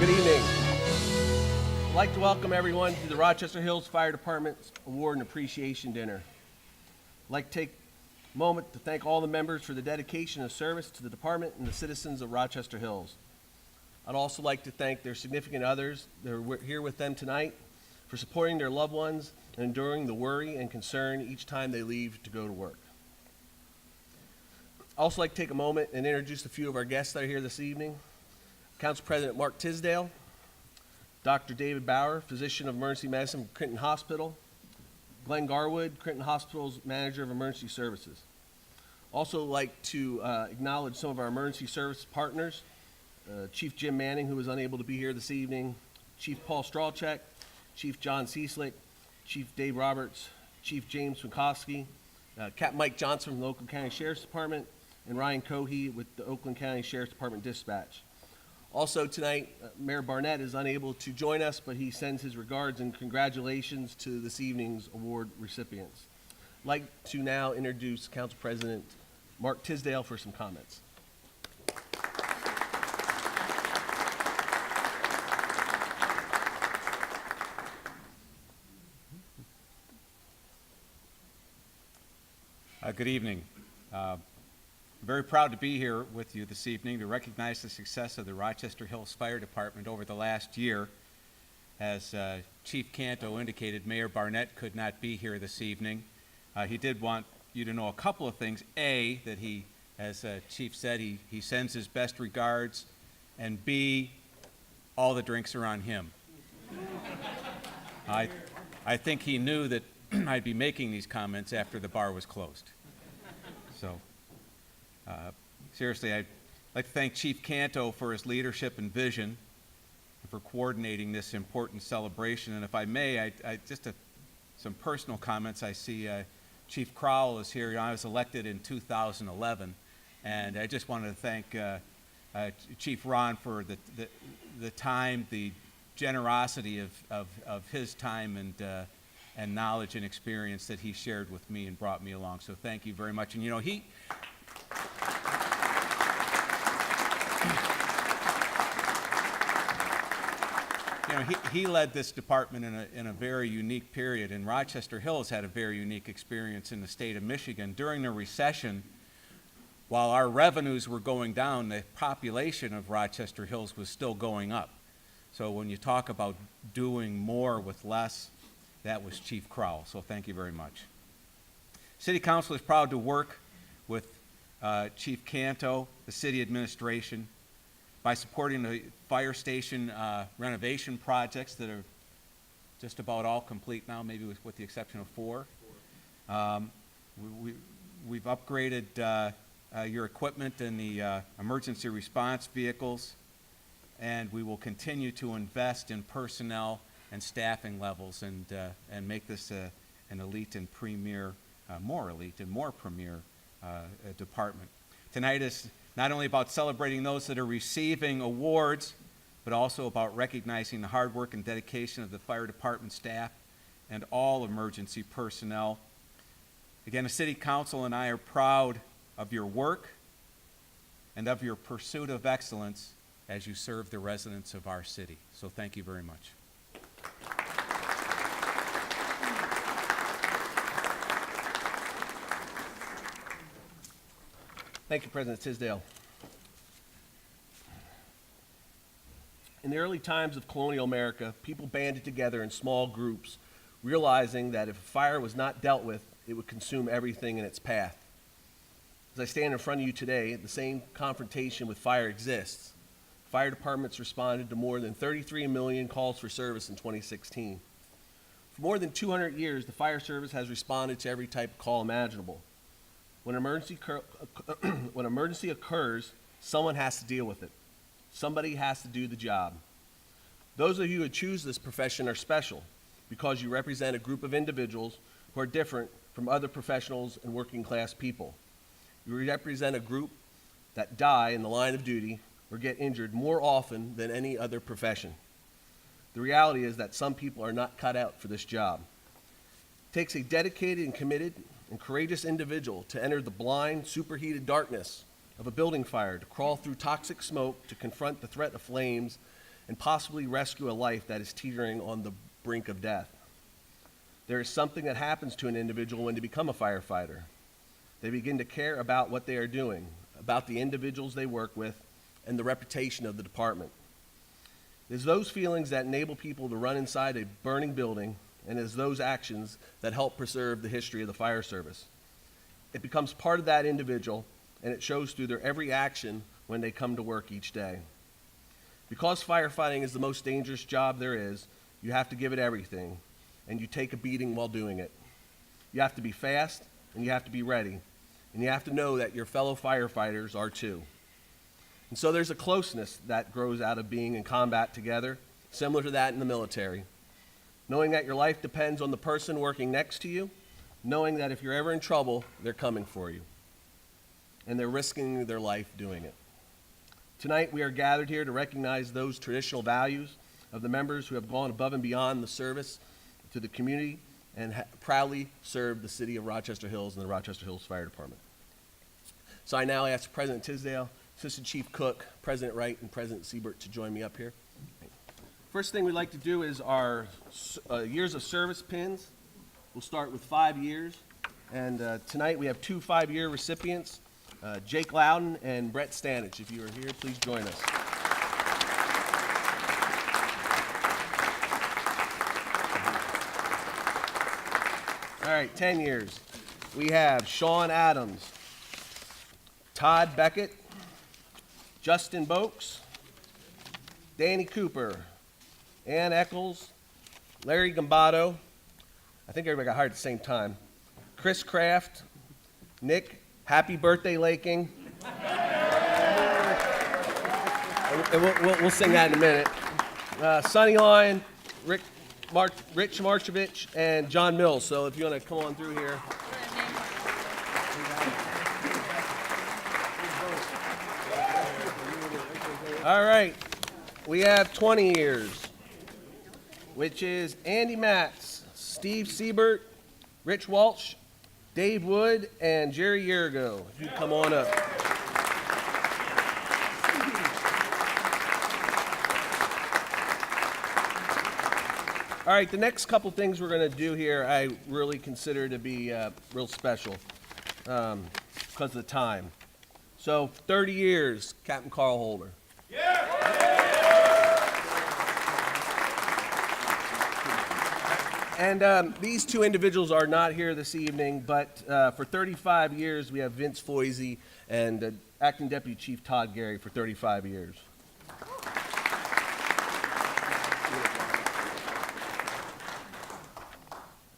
Good evening. I'd like to welcome everyone to the Rochester Hills Fire Department's Award and Appreciation Dinner. I'd like to take a moment to thank all the members for the dedication and service to the department and the citizens of Rochester Hills. I'd also like to thank their significant others that are here with them tonight for supporting their loved ones and enduring the worry and concern each time they leave to go to work. I'd also like to take a moment and introduce a few of our guests that are here this evening. Council President Mark Tisdale, Dr. David Bauer, Physician of Emergency Medicine from Clinton Hospital, Glenn Garwood, Clinton Hospital's Manager of Emergency Services. Also like to acknowledge some of our emergency service partners, Chief Jim Manning, who was unable to be here this evening, Chief Paul Strawcheck, Chief John Cieslik, Chief Dave Roberts, Chief James Winkowski, Captain Mike Johnson from the Oakland County Sheriff's Department, and Ryan Cohey with the Oakland County Sheriff's Department Dispatch. Also tonight, Mayor Barnett is unable to join us, but he sends his regards and congratulations to this evening's award recipients. I'd like to now introduce Council President Mark Tisdale for some comments. Good evening. Very proud to be here with you this evening to recognize the success of the Rochester Hills Fire Department over the last year. As Chief Canto indicated, Mayor Barnett could not be here this evening. He did want you to know a couple of things. A, that he, as Chief said, he sends his best regards, and B, all the drinks are on him. I think he knew that I'd be making these comments after the bar was closed. So, seriously, I'd like to thank Chief Canto for his leadership and vision and for coordinating this important celebration. And if I may, some personal comments. I see Chief Crowell is here. I was elected in 2011, and I just wanted to thank Chief Ron for the time, the generosity of his time and knowledge and experience that he shared with me and brought me along. So thank you very much. And you know, he led this department in a very unique period, and Rochester Hills had a very unique experience in the state of Michigan. During the recession, while our revenues were going down, the population of Rochester Hills was still going up. So when you talk about doing more with less, that was Chief Crowell, so thank you very much. City Council is proud to work with Chief Canto, the city administration, by supporting the fire station renovation projects that are just about all complete now, maybe with the exception of 4. We've upgraded your equipment in the emergency response vehicles, and we will continue to invest in personnel and staffing levels and make this an elite and premier, more elite and more premier department. Tonight is not only about celebrating those that are receiving awards, but also about recognizing the hard work and dedication of the fire department staff and all emergency personnel. Again, the City Council and I are proud of your work and of your pursuit of excellence as you serve the residents of our city. So thank you very much. Thank you, President Tisdale. In the early times of colonial America, people banded together in small groups, realizing that if a fire was not dealt with, it would consume everything in its path. As I stand in front of you today, the same confrontation with fire exists. Fire departments responded to more than 33 million calls for service in 2016. For more than 200 years, the fire service has responded to every type of call imaginable. When emergency occurs, someone has to deal with it. Somebody has to do the job. Those of you who choose this profession are special because you represent a group of individuals who are different from other professionals and working class people. You represent a group that die in the line of duty or get injured more often than any other profession. The reality is that some people are not cut out for this job. It takes a dedicated and committed and courageous individual to enter the blind, superheated darkness of a building fire, to crawl through toxic smoke, to confront the threat of flames, and possibly rescue a life that is teetering on the brink of death. There is something that happens to an individual when they become a firefighter. They begin to care about what they are doing, about the individuals they work with, and the reputation of the department. It is those feelings that enable people to run inside a burning building, and it is those actions that help preserve the history of the fire service. It becomes part of that individual, and it shows through their every action when they come to work each day. Because firefighting is the most dangerous job there is, you have to give it everything, and you take a beating while doing it. You have to be fast, and you have to be ready, and you have to know that your fellow firefighters are too. And so there's a closeness that grows out of being in combat together, similar to that in the military. Knowing that your life depends on the person working next to you, knowing that if you're ever in trouble, they're coming for you, and they're risking their life doing it. Tonight, we are gathered here to recognize those traditional values of the members who have gone above and beyond the service to the community and proudly served the city of Rochester Hills and the Rochester Hills Fire Department. So I now ask President Tisdale, Assistant Chief Cook, President Wright, and President Siebert to join me up here. First thing we'd like to do is our years of service pins. We'll start with 5 years. And tonight we have 2 5-year recipients, Jake Loudon and Brett Stanich. If you are here, please join us. All right, 10 years. We have Sean Adams, Todd Beckett, Justin Boakes, Danny Cooper, Ann Eccles, Larry Gambato, I think everybody got hired at the same time, Chris Kraft, Nick, happy birthday, Laking. And we'll sing that in a minute. Sonny Line, Rich Marchovich, and John Mills. So if you want to come on through here. All right, we have 20 years, which is Andy Matz, Steve Siebert, Rich Walsh, Dave Wood, and Jerry Yergo. If you come on up. All right, the next couple things we're going to do here I really consider to be real special because of the time. So 30 years, Captain Carl Holder. And these two individuals are not here this evening, but for 35 years we have Vince Foisey and Acting Deputy Chief Todd Gary for 35 years.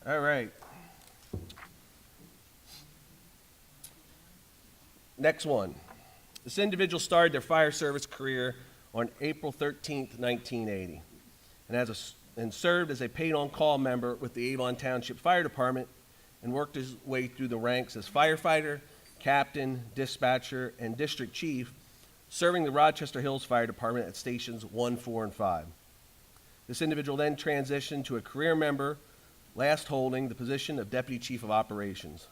All right. Next one. This individual started their fire service career on April 13th, 1980, and served as a paid-on-call member with the Avon Township Fire Department and worked his way through the ranks as firefighter, captain, dispatcher, and district chief, serving the Rochester Hills Fire Department at stations 1, 4, and 5. This individual then transitioned to a career member, last holding the position of Deputy Chief of Operations.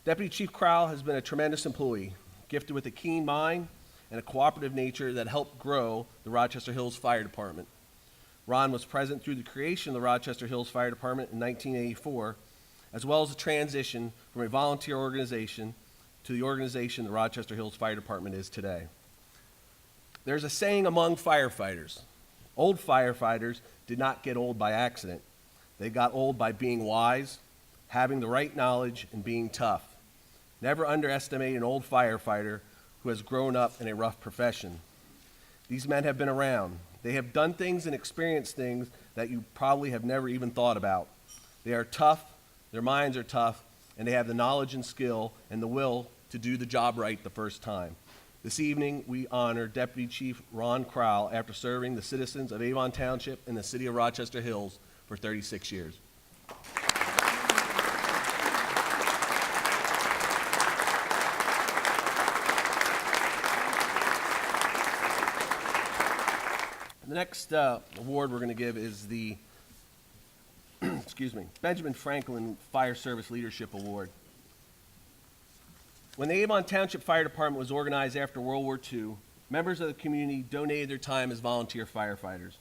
Deputy Chief Crowell has been a tremendous employee, gifted with a keen mind and a cooperative nature that helped grow the Rochester Hills Fire Department. Ron was present through the creation of the Rochester Hills Fire Department in 1984, as well as the transition from a volunteer organization to the organization the Rochester Hills Fire Department is today. There's a saying among firefighters: old firefighters did not get old by accident. They got old by being wise, having the right knowledge, and being tough. Never underestimate an old firefighter who has grown up in a rough profession. These men have been around. They have done things and experienced things that you probably have never even thought about. They are tough, their minds are tough, and they have the knowledge and skill and the will to do the job right the first time. This evening, we honor Deputy Chief Ron Crowell after serving the citizens of Avon Township and the city of Rochester Hills for 36 years. The next award we're going to give is the Benjamin Franklin Fire Service Leadership Award. When the Avon Township Fire Department was organized after World War II, members of the community donated their time as volunteer firefighters.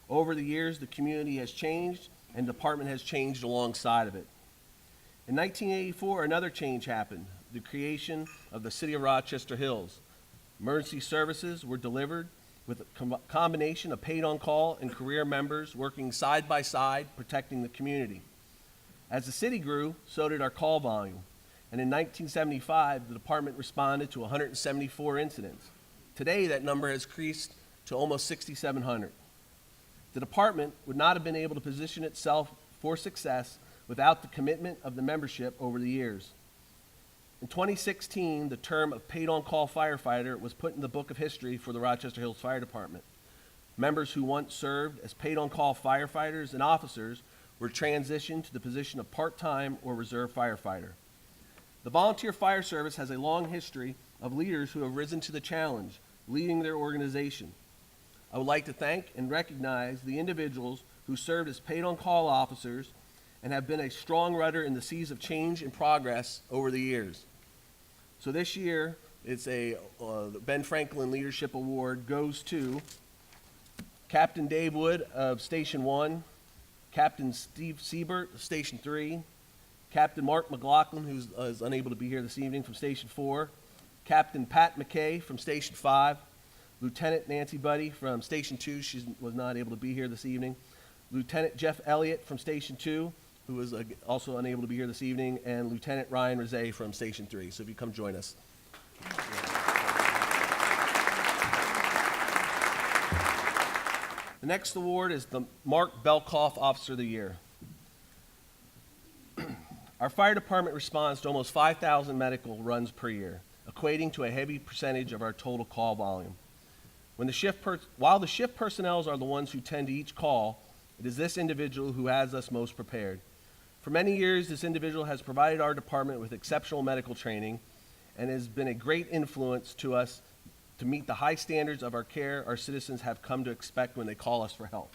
Over the years, the community has changed and the department has changed alongside of it. In 1984, another change happened, the creation of the City of Rochester Hills. Emergency services were delivered with a combination of paid on-call and career members working side by side, protecting the community. As the city grew, so did our call volume. And in 1975, the department responded to 174 incidents. Today, that number has increased to almost 6,700. The department would not have been able to position itself for success without the commitment of the membership over the years. In 2016, the term of paid on-call firefighter was put in the book of history for the Rochester Hills Fire Department. Members who once served as paid on-call firefighters and officers were transitioned to the position of part-time or reserve firefighter. The volunteer fire service has a long history of leaders who have risen to the challenge, leading their organization. I would like to thank and recognize the individuals who served as paid-on-call officers and have been a strong rudder in the seas of change and progress over the years. So this year, it's a Ben Franklin Leadership Award goes to Captain Dave Wood of Station 1, Captain Steve Siebert of Station 3, Captain Mark McLaughlin, who is unable to be here this evening, from Station 4, Captain Pat McKay from Station 5, Lieutenant Nancy Buddy from Station 2, she was not able to be here this evening, Lieutenant Jeff Elliott from Station 2, who was also unable to be here this evening, and Lieutenant Ryan Rizet from Station 3. So if you come join us. The next award is the Mark Belkoff Officer of the Year. Our fire department responds to almost 5,000 medical runs per year, equating to a heavy percentage of our total call volume. While the shift personnel are the ones who tend to each call, it is this individual who has us most prepared. For many years, this individual has provided our department with exceptional medical training and has been a great influence to us to meet the high standards of our care our citizens have come to expect when they call us for help.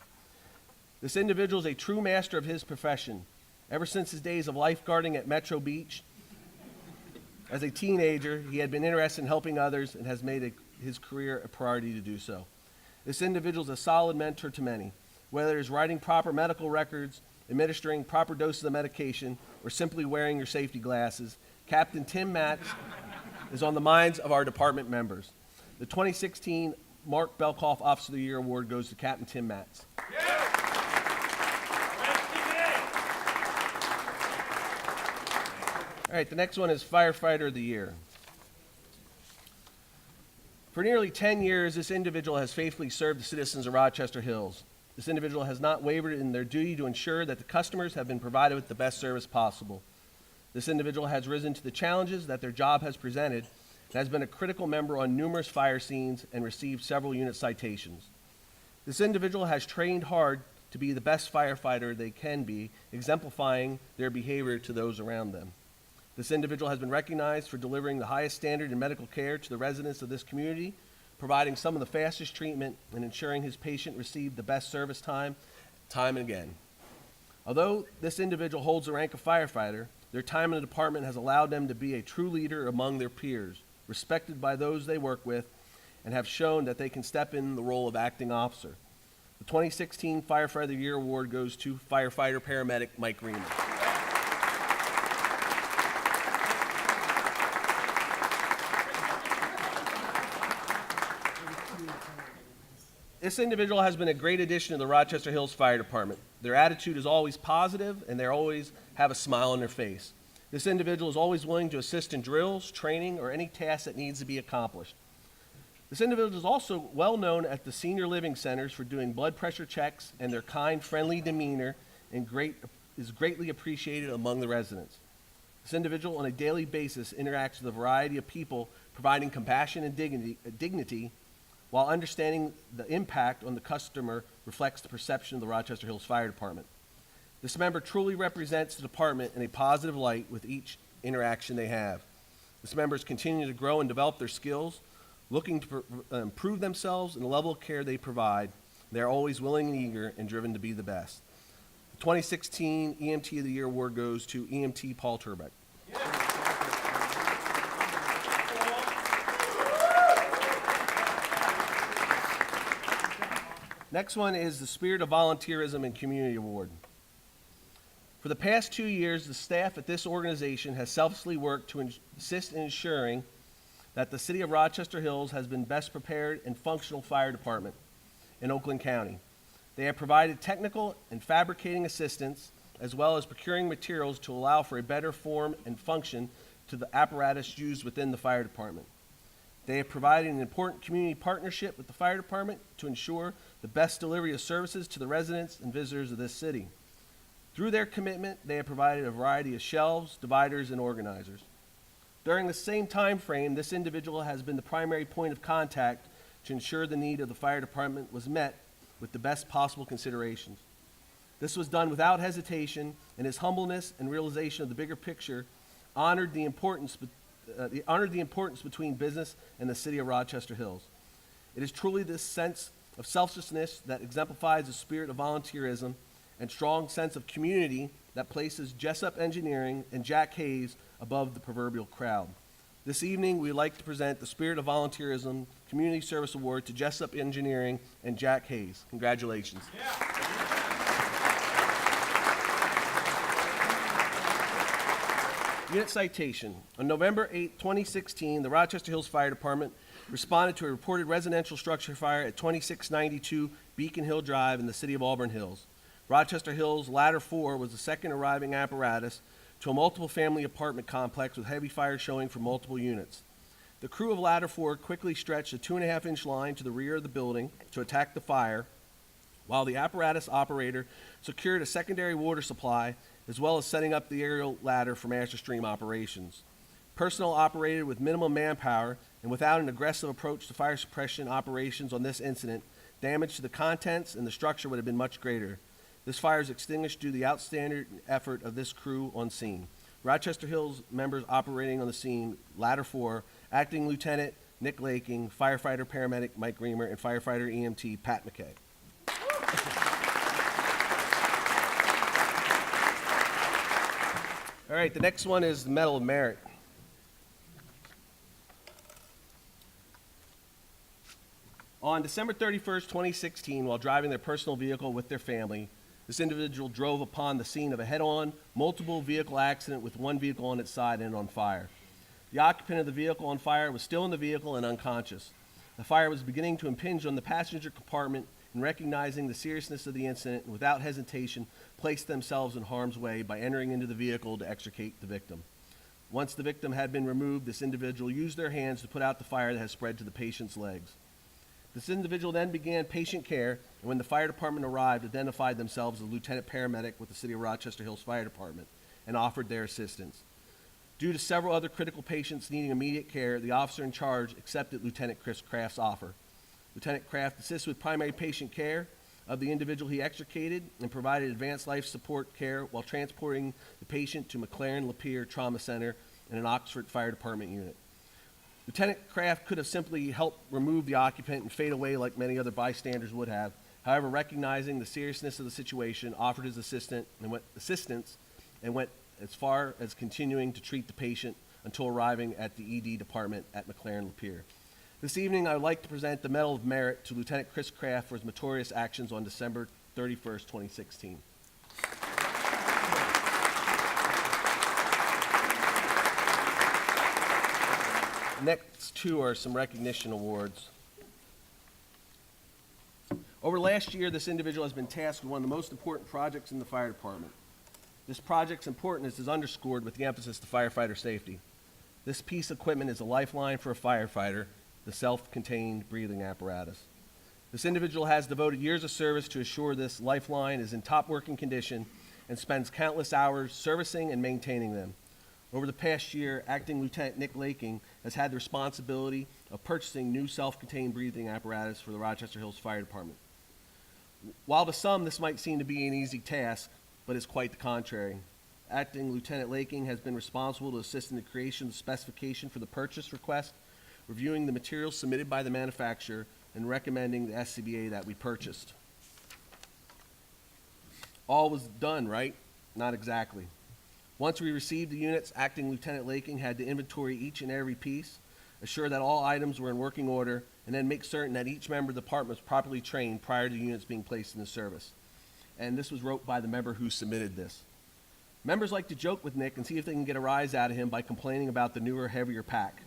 This individual is a true master of his profession. Ever since his days of lifeguarding at Metro Beach, as a teenager, he had been interested in helping others and has made his career a priority to do so. This individual is a solid mentor to many, whether it's writing proper medical records, administering proper doses of medication, or simply wearing your safety glasses. Captain Tim Matz is on the minds of our department members. The 2016 Mark Belkoff Officer of the Year Award goes to Captain Tim Matz. All right, the next one is Firefighter of the Year. For nearly 10 years, this individual has faithfully served the citizens of Rochester Hills. This individual has not wavered in their duty to ensure that the customers have been provided with the best service possible. This individual has risen to the challenges that their job has presented and has been a critical member on numerous fire scenes and received several unit citations. This individual has trained hard to be the best firefighter they can be, exemplifying their behavior to those around them. This individual has been recognized for delivering the highest standard in medical care to the residents of this community, providing some of the fastest treatment and ensuring his patient received the best service time and again. Although this individual holds the rank of firefighter, their time in the department has allowed them to be a true leader among their peers, respected by those they work with, and have shown that they can step in the role of acting officer. The 2016 Firefighter of the Year Award goes to firefighter paramedic Mike Reamer. This individual has been a great addition to the Rochester Hills Fire Department. Their attitude is always positive, and they always have a smile on their face. This individual is always willing to assist in drills, training, or any task that needs to be accomplished. This individual is also well known at the senior living centers for doing blood pressure checks, and their kind, friendly demeanor is greatly appreciated among the residents. This individual on a daily basis interacts with a variety of people, providing compassion and dignity while understanding the impact on the customer reflects the perception of the Rochester Hills Fire Department. This member truly represents the department in a positive light with each interaction they have. This members continue to grow and develop their skills, looking to improve themselves in the level of care they provide. They're always willing and eager and driven to be the best. The 2016 EMT of the Year Award goes to EMT Paul Turbeck. Next one is the Spirit of Volunteerism and Community Award. For the past 2 years, the staff at this organization has selflessly worked to assist in ensuring that the City of Rochester Hills has been best prepared and functional fire department in Oakland County. They have provided technical and fabricating assistance, as well as procuring materials to allow for a better form and function to the apparatus used within the fire department. They have provided an important community partnership with the fire department to ensure the best delivery of services to the residents and visitors of this city. Through their commitment, they have provided a variety of shelves, dividers, and organizers. During the same time frame, this individual has been the primary point of contact to ensure the need of the fire department was met with the best possible considerations. This was done without hesitation, and his humbleness and realization of the bigger picture honored the importance between business and the City of Rochester Hills. It is truly this sense of selflessness that exemplifies the spirit of volunteerism and strong sense of community that places Jessup Engineering and Jack Hayes above the proverbial crowd. This evening, we'd like to present the Spirit of Volunteerism Community Service Award to Jessup Engineering and Jack Hayes. Congratulations. Unit citation. On November 8, 2016, the Rochester Hills Fire Department responded to a reported residential structure fire at 2692 Beacon Hill Drive in the city of Auburn Hills. Rochester Hills Ladder 4 was the second arriving apparatus to a multiple family apartment complex with heavy fire showing from multiple units. The crew of Ladder 4 quickly stretched a 2.5-inch line to the rear of the building to attack the fire, while the apparatus operator secured a secondary water supply, as well as setting up the aerial ladder for master stream operations. Personnel operated with minimum manpower and without an aggressive approach to fire suppression operations on this incident. Damage to the contents and the structure would have been much greater. This fire is extinguished due to the outstanding effort of this crew on scene. Rochester Hills members operating on the scene: Ladder 4, Acting Lieutenant Nick Laking, Firefighter Paramedic Mike Reamer, and Firefighter EMT Pat McKay. All right, the next one is the Medal of Merit. On December 31st, 2016, while driving their personal vehicle with their family, this individual drove upon the scene of a head-on, multiple vehicle accident with one vehicle on its side and on fire. The occupant of the vehicle on fire was still in the vehicle and unconscious. The fire was beginning to impinge on the passenger compartment, and recognizing the seriousness of the incident, and without hesitation, placed themselves in harm's way by entering into the vehicle to extricate the victim. Once the victim had been removed, this individual used their hands to put out the fire that had spread to the patient's legs. This individual then began patient care, and when the fire department arrived, identified themselves as a lieutenant paramedic with the City of Rochester Hills Fire Department and offered their assistance. Due to several other critical patients needing immediate care, the officer in charge accepted Lieutenant Chris Kraft's offer. Lieutenant Kraft assisted with primary patient care of the individual he extricated and provided advanced life support care while transporting the patient to McLaren-Lapeer Trauma Center and an Oxford Fire Department unit. Lieutenant Kraft could have simply helped remove the occupant and fade away like many other bystanders would have. However, recognizing the seriousness of the situation, offered his assistance and went as far as continuing to treat the patient until arriving at the ED department at McLaren-Lapeer. This evening, I would like to present the Medal of Merit to Lieutenant Chris Kraft for his meritorious actions on December 31st, 2016. Next two are some recognition awards. Over the last year, this individual has been tasked with one of the most important projects in the fire department. This project's importance is underscored with the emphasis to firefighter safety. This piece of equipment is a lifeline for a firefighter, the self-contained breathing apparatus. This individual has devoted years of service to assure this lifeline is in top working condition and spends countless hours servicing and maintaining them. Over the past year, Acting Lieutenant Nick Laking has had the responsibility of purchasing new self-contained breathing apparatus for the Rochester Hills Fire Department. While to some this might seem to be an easy task, but it's quite the contrary. Acting Lieutenant Laking has been responsible to assist in the creation of the specification for the purchase request, reviewing the materials submitted by the manufacturer, and recommending the SCBA that we purchased. All was done, right? Not exactly. Once we received the units, Acting Lieutenant Laking had to inventory each and every piece, assure that all items were in working order, and then make certain that each member of the department was properly trained prior to units being placed into service. And this was wrote by the member who submitted this. Members like to joke with Nick and see if they can get a rise out of him by complaining about the newer, heavier pack.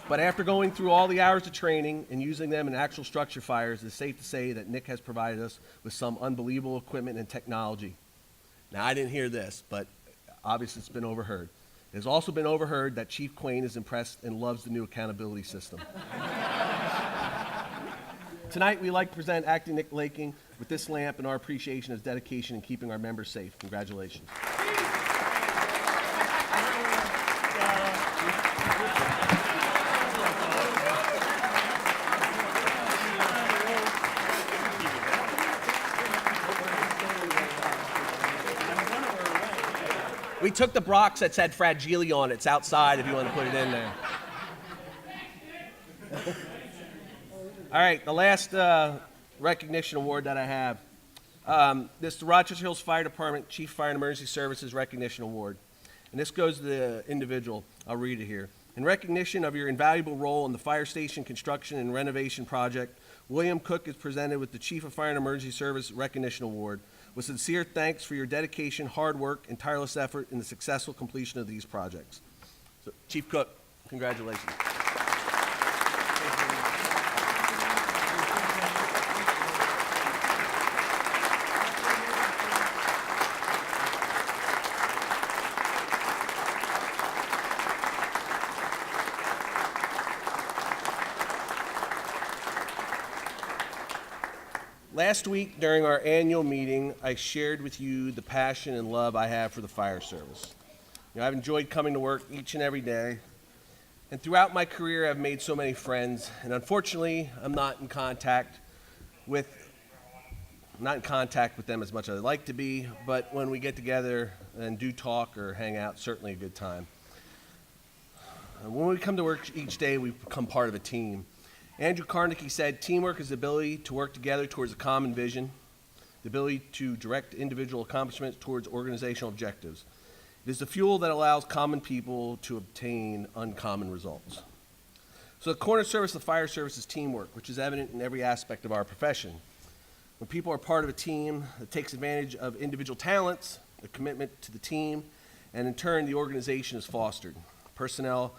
But after going through all the hours of training and using them in actual structure fires, it's safe to say that Nick has provided us with some unbelievable equipment and technology. Now, I didn't hear this, but obviously it's been overheard. It has also been overheard that Chief Quain is impressed and loves the new accountability system. Tonight, we'd like to present Acting Nick Laking with this lamp and our appreciation of his dedication in keeping our members safe. Congratulations. We took the Brox that said Fragile on it. It's outside if you want to put it in there. All right, the last recognition award that I have. This is the Rochester Hills Fire Department Chief Fire and Emergency Services Recognition Award. And this goes to the individual. I'll read it here. In recognition of your invaluable role in the fire station construction and renovation project, William Cook is presented with the Chief of Fire and Emergency Service Recognition Award. With sincere thanks for your dedication, hard work, and tireless effort in the successful completion of these projects. So, Chief Cook, congratulations. Last week, during our annual meeting, I shared with you the passion and love I have for the fire service. I've enjoyed coming to work each and every day, and throughout my career, I've made so many friends, and unfortunately, I'm not in contact with them as much as I'd like to be, but when we get together and do talk or hang out, certainly a good time. When we come to work each day, we become part of a team. Andrew Carnegie said, teamwork is the ability to work together towards a common vision, the ability to direct individual accomplishments towards organizational objectives. It is the fuel that allows common people to obtain uncommon results. So the corner service of the fire service is teamwork, which is evident in every aspect of our profession. When people are part of a team that takes advantage of individual talents, a commitment to the team, and in turn, the organization is fostered. Personnel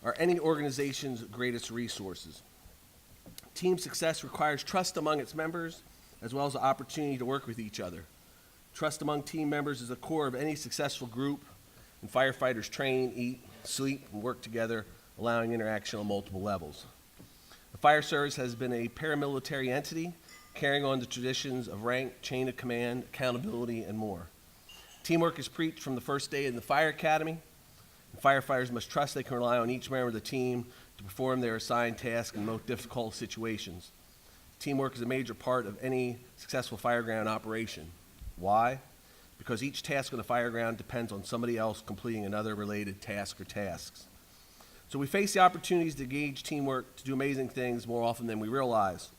are any organization's greatest resources. Team success requires trust among its members, as well as the opportunity to work with each other. Trust among team members is the core of any successful group, and firefighters train, eat, sleep, and work together, allowing interaction on multiple levels. The fire service has been a paramilitary entity, carrying on the traditions of rank, chain of command, accountability, and more. Teamwork is preached from the first day in the fire academy. And firefighters must trust they can rely on each member of the team to perform their assigned task in most difficult situations. Teamwork is a major part of any successful fireground operation. Why? Because each task on the fireground depends on somebody else completing another related task or tasks. So we face the opportunities to engage teamwork to do amazing things more often than we realize.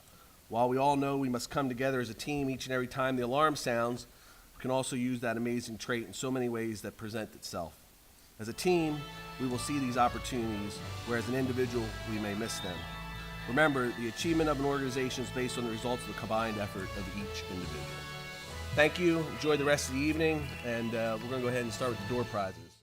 While we all know we must come together as a team each and every time the alarm sounds, we can also use that amazing trait in so many ways that present itself. As a team, we will see these opportunities, whereas an individual, we may miss them. Remember, the achievement of an organization is based on the results of the combined effort of each individual. Thank you. Enjoy the rest of the evening, and we're going to go ahead and start with the door prizes.